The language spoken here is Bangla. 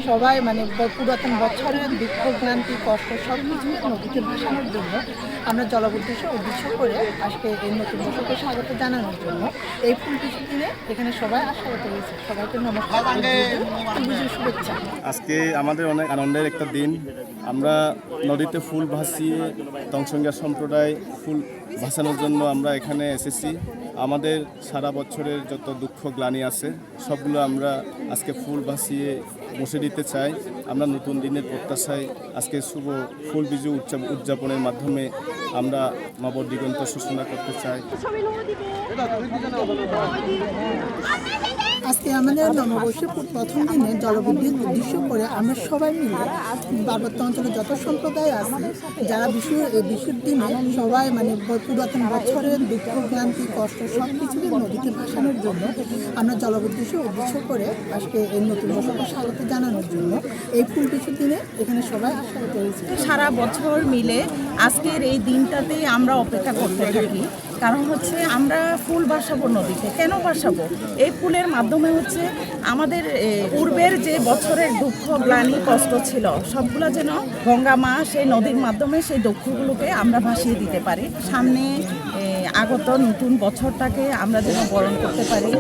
সবাই মানে পুরাতন বছরের দুঃখ ক্লান্তি কষ্ট সব কিছু নদীতে ভাসানোর জন্য আমরা উদ্দেশ্য করে আজকে এই নতুন বছরকে স্বাগত জানানোর জন্য এই ফুল কিছু দিনে এখানে সবাই স্বাগত হয়েছে। সবাইকে নমস্কার, শুভেচ্ছা। আজকে আমাদের অনেক আনন্দের একটা দিন। আমরা নদীতে ফুল ভাসিয়ে তংসংজ্ঞা সম্প্রদায় ফুল ভাসানোর জন্য আমরা এখানে এসেছি। আমাদের সারা বছরের যত দুঃখ গ্লানি আছে সবগুলো আমরা আজকে ফুল ভাসিয়ে মুছে দিতে চাই। আমরা নতুন দিনের প্রত্যাশায় আজকে শুভ ফুল বিজু উদযাপনের মাধ্যমে আমরা নবদিগন্ত সূচনা করতে চাই। আজকে আমাদের নববর্ষের প্রথম দিনে জলবিদ্যুৎ উদ্দেশ্য করে আমরা সবাই মিলে পার্বত্য অঞ্চলে যত সম্প্রদায় আছে যারা বিশুর দিনে সবাই মানে পুরাতন বছরের দুঃখ ক্লান্তি কষ্ট সব কিছুকে নদীতে ভাসানোর জন্য আমরা উদ্দেশ্য করে আজকে এই নতুন বছরকে স্বাগত জানানোর জন্য এই ফুল কিছু দিনে এখানে সবাই স্বাগত হয়েছে। সারা বছর মিলে আজকের এই দিনটাতেই আমরা অপেক্ষা করতে থাকি। কারণ হচ্ছে আমরা ফুল ভাসাবো নদীতে। কেন ভাসাবো? এই ফুলের মাধ্যমে হচ্ছে আমাদের পূর্বের যে বছরের দুঃখ গ্লানি কষ্ট ছিল সবগুলো যেন গঙ্গা মা সেই নদীর মাধ্যমে সেই দুঃখগুলোকে আমরা ভাসিয়ে দিতে পারি। সামনে আগত নতুন বছরটাকে আমরা যেন বরণ করতে পারি।